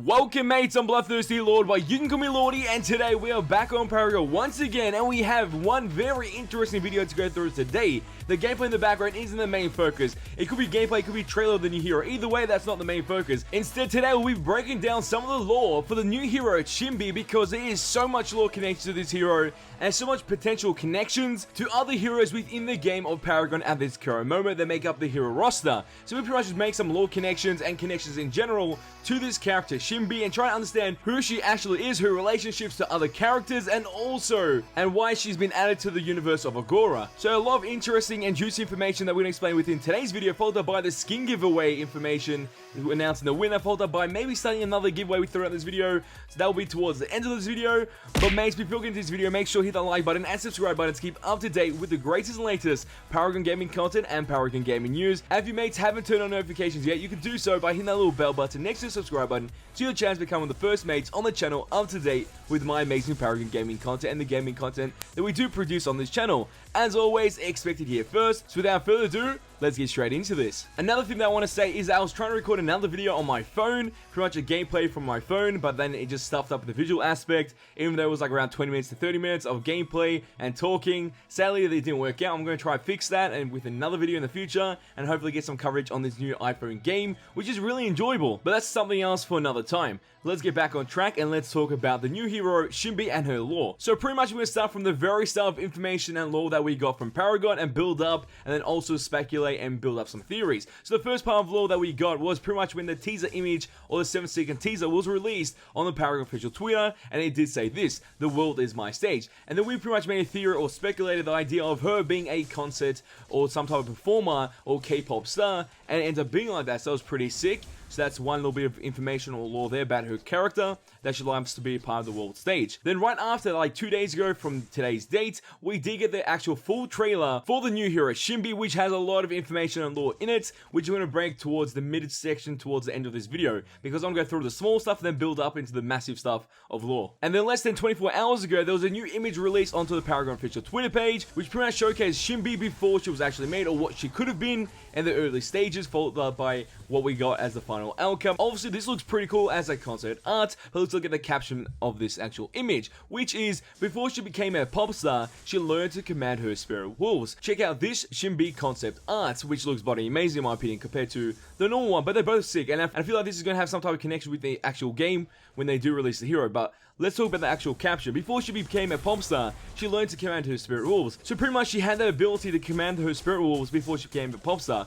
Welcome mates, I'm Bloodthirsty Lord, but you can call me Lordy, and today we are back on Paragon once again, and we have one very interesting video to go through today. The gameplay in the background isn't the main focus. It could be gameplay, it could be trailer of the new hero. Either way, that's not the main focus. Instead, today we'll be breaking down some of the lore for the new hero, Shinbi, because there is so much lore connected to this hero, and so much potential connections to other heroes within the game of Paragon at this current moment that make up the hero roster. So we pretty much just make some lore connections and connections in general to this character, Shinbi, and try to understand who she actually is, her relationships to other characters, and why she's been added to the universe of Agora. So a lot of interesting and juicy information that we're going to explain within today's video, followed up by the skin giveaway information, announcing the winner, followed up by maybe starting another giveaway throughout this video. So that will be towards the end of this video. But mates, before getting into this video, make sure to hit that like button and subscribe button to keep up to date with the greatest and latest Paragon Gaming content and Paragon Gaming news. And if you mates haven't turned on notifications yet, you can do so by hitting that little bell button next to the subscribe button, so your chance to become one of the first mates on the channel up to date with my amazing Paragon Gaming content and the gaming content that we do produce on this channel. As always, expected here first. So without further ado, let's get straight into this. Another thing that I want to say is that I was trying to record another video on my phone, pretty much a gameplay from my phone, but then it just stuffed up the visual aspect, even though it was like around 20 minutes to 30 minutes of gameplay and talking. Sadly, it didn't work out. I'm going to try to fix that and with another video in the future, and hopefully get some coverage on this new iPhone game, which is really enjoyable. But that's something else for another time. Let's get back on track and let's talk about the new hero, Shinbi, and her lore. So pretty much we're going to start from the very start of information and lore that we got from Paragon and build up, and then also speculate and build up some theories. So the first part of lore that we got was pretty much when the teaser image, or the 7-second teaser, was released on the Paragon official Twitter, and it did say this: "The world is my stage." And then we pretty much made a theory or speculated the idea of her being a concert or some type of performer or K-pop star, and it ended up being like that, so it was pretty sick. So that's one little bit of information or lore there about her character, that she likes to be a part of the world stage. Then right after, like 2 days ago from today's date, we did get the actual full trailer for the new hero, Shinbi, which has a lot of information and lore in it, which we're going to break towards the mid section towards the end of this video, because I'm going to go through the small stuff and then build up into the massive stuff of lore. And then less than 24 hours ago, there was a new image released onto the Paragon official Twitter page, which pretty much showcased Shinbi before she was actually made, or what she could have been in the early stages, followed up by what we got as the final outcome. Obviously, this looks pretty cool as a concept art, but let's look at the caption of this actual image, which is: "Before she became a pop star, she learned to command her spirit wolves." Check out this Shinbi concept art, which looks bloody amazing in my opinion compared to the normal one, but they're both sick, and I feel like this is going to have some type of connection with the actual game when they do release the hero. But let's talk about the actual caption. "Before she became a pop star, she learned to command her spirit wolves." So pretty much she had the ability to command her spirit wolves before she became a pop star.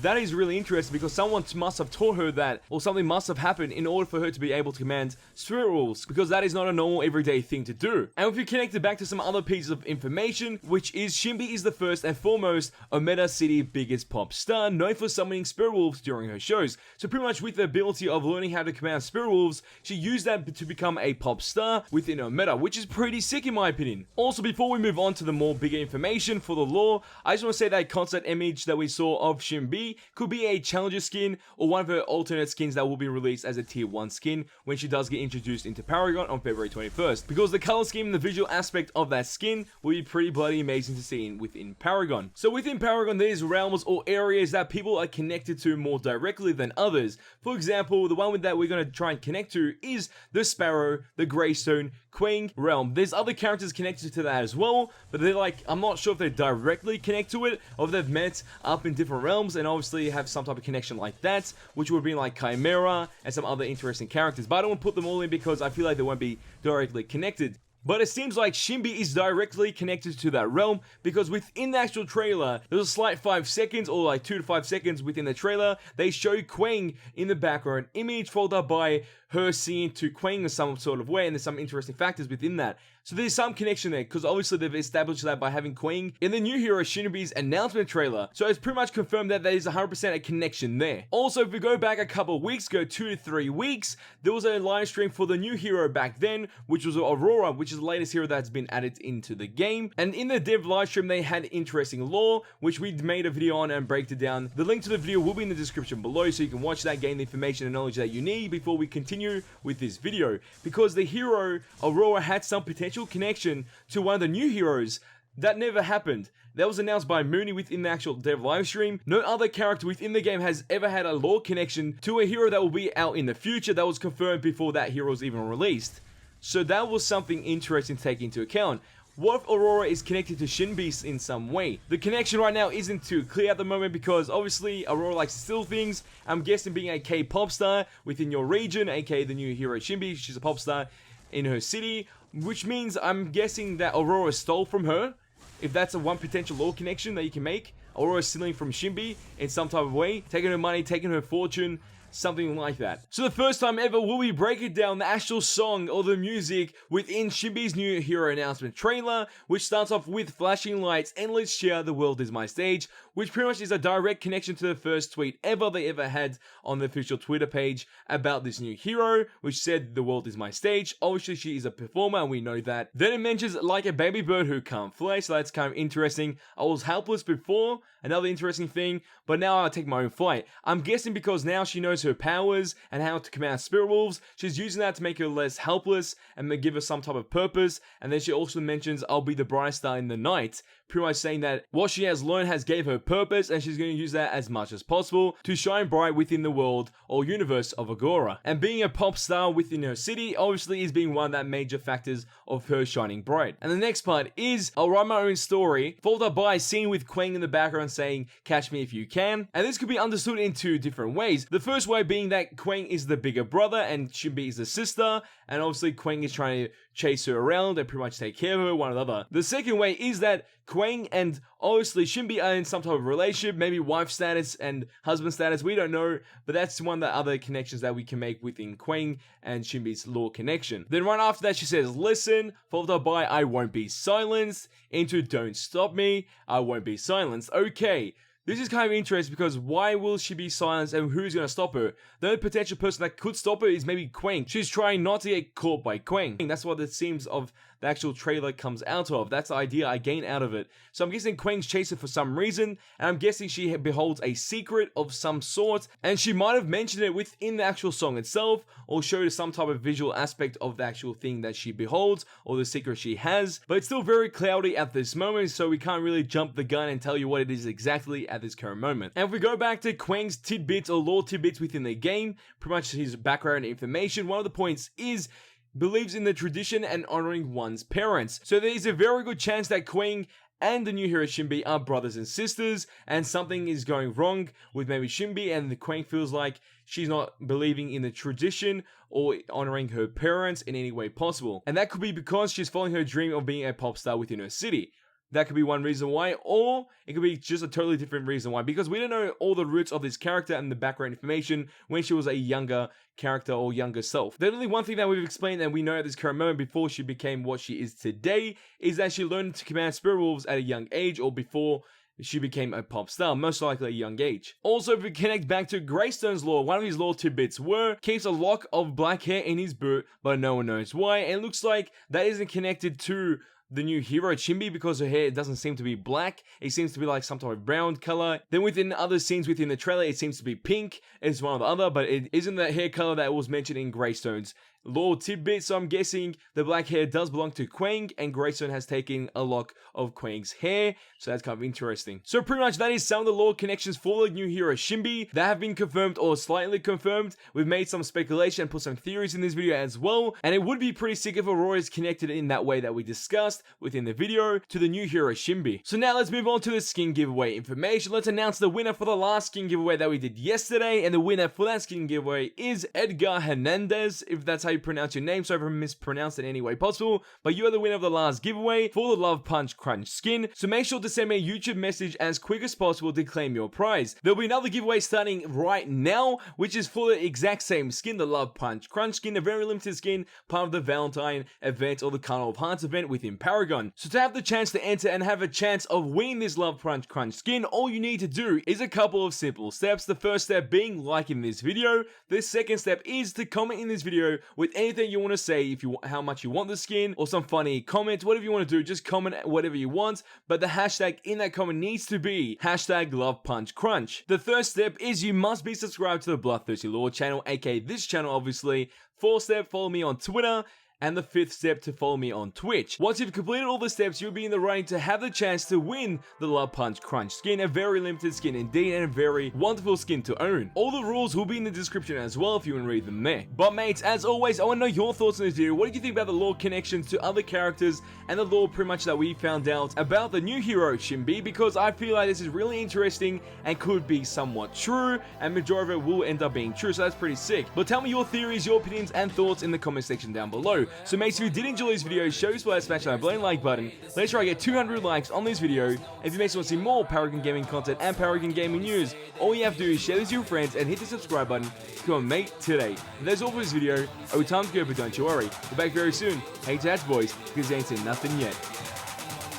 That is really interesting, because someone must have taught her that, or something must have happened in order for her to be able to command spirit wolves, because that is not a normal everyday thing to do. And if you connect it back to some other pieces of information, which is Shinbi is the first and foremost Omeda City biggest pop star, known for summoning spirit wolves during her shows. So pretty much with the ability of learning how to command spirit wolves, she used that to become a pop star within Omeda, which is pretty sick in my opinion. Also, before we move on to the more bigger information for the lore, I just want to say that concept image that we saw of Shinbi could be a challenger skin or one of her alternate skins that will be released as a tier 1 skin when she does get introduced into Paragon on February 21st, because the color scheme and the visual aspect of that skin will be pretty bloody amazing to see within Paragon. So within Paragon, there's realms or areas that people are connected to more directly than others. For example, the one that we're going to try and connect to is the Sparrow, the Greystone, Quang realm. There's other characters connected to that as well, but they're like, I'm not sure if they directly connect to it, or if they've met up in different realms and obviously have some type of connection like that, which would be like Chimera and some other interesting characters. But I don't want to put them all in because I feel like they won't be directly connected. But it seems like Shinbi is directly connected to that realm, because within the actual trailer, there's a slight 5 seconds, or like 2 to 5 seconds within the trailer, they show Quang in the background image, followed up by her seeing to Quang in some sort of way, and there's some interesting factors within that. So there's some connection there, because obviously they've established that by having Quang in the new hero Shinobi's announcement trailer. So it's pretty much confirmed that there is 100% a connection there. Also, if we go back a couple of weeks ago, 2 to 3 weeks, there was a live stream for the new hero back then, which was Aurora, which is the latest hero that's been added into the game. And in the dev live stream, they had interesting lore, which we made a video on and break it down. The link to the video will be in the description below, so you can watch that, gain the information and knowledge that you need before we continue with this video. Because the hero Aurora had some potential connection to one of the new heroes. That never happened. That was announced by Mooney within the actual dev livestream. No other character within the game has ever had a lore connection to a hero that will be out in the future that was confirmed before that hero was even released. So that was something interesting to take into account. What if Aurora is connected to Shinbi in some way? The connection right now isn't too clear at the moment because obviously Aurora likes to steal things. I'm guessing being a K-pop star within your region, aka the new hero Shinbi, she's a pop star in her city, which means I'm guessing that Aurora stole from her. If that's a one potential lore connection that you can make, Aurora stealing from Shinbi in some type of way, taking her money, taking her fortune, something like that. So the first time ever will we break it down the actual song or the music within Shinbi's new hero announcement trailer, which starts off with flashing lights and let's share the world is my stage, which pretty much is a direct connection to the first tweet ever they ever had on the official Twitter page about this new hero, which said the world is my stage. Obviously she is a performer and we know that. Then it mentions like a baby bird who can't fly, so that's kind of interesting. I was helpless before, another interesting thing, but now I'll take my own flight. I'm guessing because now she knows her powers and how to command spirit wolves, she's using that to make her less helpless and give her some type of purpose. And then she also mentions I'll be the brightest star in the night, pretty much saying that what she has learned has gave her purpose and she's going to use that as much as possible to shine bright within the world or universe of Agora. And being a pop star within her city obviously is being one of the major factors of her shining bright. And the next part is I'll write my own story, followed up by a scene with Quang in the background saying catch me if you can. And this could be understood in two different ways. The first way being that Quang is the bigger brother and Shinbi is the sister, and obviously Quang is trying to chase her around and pretty much take care of her, one or the other. The second way is that Quang and obviously Shinbi are in some type of relationship, maybe wife status and husband status, we don't know, but that's one of the other connections that we can make within Quang and Shinbi's lore connection. Then right after that she says listen, followed up by I won't be silenced, into don't stop me, I won't be silenced. Okay. This is kind of interesting because why will she be silenced and who's going to stop her? The only potential person that could stop her is maybe Quang. She's trying not to get caught by Quang. That's what it seems of the actual trailer comes out of. That's the idea I gain out of it. So I'm guessing Quang's chasing for some reason, and I'm guessing she beholds a secret of some sort, and she might have mentioned it within the actual song itself, or showed some type of visual aspect of the actual thing that she beholds, or the secret she has, but it's still very cloudy at this moment, so we can't really jump the gun and tell you what it is exactly at this current moment. And if we go back to Quang's tidbits or lore tidbits within the game, pretty much his background information, one of the points is believes in the tradition and honoring one's parents. So there is a very good chance that Quang and the new hero Shinbi are brothers and sisters, and something is going wrong with maybe Shinbi, and the Quang feels like she's not believing in the tradition or honoring her parents in any way possible. And that could be because she's following her dream of being a pop star within her city. That could be one reason why, or it could be just a totally different reason why, because we don't know all the roots of this character and the background information when she was a younger character or younger self. The only one thing that we've explained and we know at this current moment before she became what she is today is that she learned to command spirit wolves at a young age, or before she became a pop star, most likely at a young age. Also, if we connect back to Greystone's lore, one of his lore tidbits keeps a lock of black hair in his boot, but no one knows why, and it looks like that isn't connected to the new hero Shinbi because her hair doesn't seem to be black, it seems to be like some type of brown color. Then within other scenes within the trailer, it seems to be pink, it's one or the other, but it isn't the hair color that was mentioned in Greystone's lore tidbit, so I'm guessing the black hair does belong to Quang, and Greystone has taken a lock of Quang's hair, so that's kind of interesting. So pretty much that is some of the lore connections for the new hero Shinbi that have been confirmed or slightly confirmed. We've made some speculation and put some theories in this video as well, and it would be pretty sick if Aurora is connected in that way that we discussed within the video to the new hero Shinbi. So now let's move on to the skin giveaway information. Let's announce the winner for the last skin giveaway that we did yesterday, and the winner for that skin giveaway is Edgar Hernandez, if that's how you pronounce your name, so if I mispronounced it in any way possible, but you are the winner of the last giveaway for the Love Punch Crunch skin, so make sure to send me a YouTube message as quick as possible to claim your prize. There'll be another giveaway starting right now, which is for the exact same skin, the Love Punch Crunch skin, a very limited skin, part of the Valentine event or the Carnival of Hearts event within Paragon. So to have the chance to enter and have a chance of winning this Love Punch Crunch skin, all you need to do is a couple of simple steps. The first step being liking this video. The second step is to comment in this video with anything you want to say, if you how much you want the skin, or some funny comment, whatever you want to do, just comment whatever you want, but the hashtag in that comment needs to be hashtag Love Punch Crunch. The third step is you must be subscribed to the Bloodthirsty Lore channel, aka this channel obviously. Fourth step, follow me on Twitter and the 5th step to follow me on Twitch. Once you've completed all the steps, you'll be in the running to have the chance to win the Love Punch Crunch skin, a very limited skin indeed, and a very wonderful skin to own. All the rules will be in the description as well if you want to read them there. But mates, as always, I want to know your thoughts on this video. What did you think about the lore connections to other characters and the lore pretty much that we found out about the new hero Shinbi? Because I feel like this is really interesting and could be somewhat true, and majority of it will end up being true, so that's pretty sick. But tell me your theories, your opinions, and thoughts in the comment section down below. So mates, if you did enjoy this video, show your support, smash that like button. Let's try to get 200 likes on this video. If you mates want to see more Paragon Gaming content and Paragon Gaming news, all you have to do is share this with your friends and hit the subscribe button to become a mate today. And that's all for this video. Over time to go, but don't you worry, we're back very soon. Hey Tats boys, because they ain't seen nothing yet.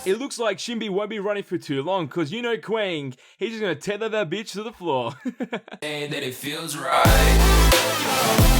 It looks like Shinbi won't be running for too long, cause you know Quang, he's just gonna tether that bitch to the floor. That it feels right.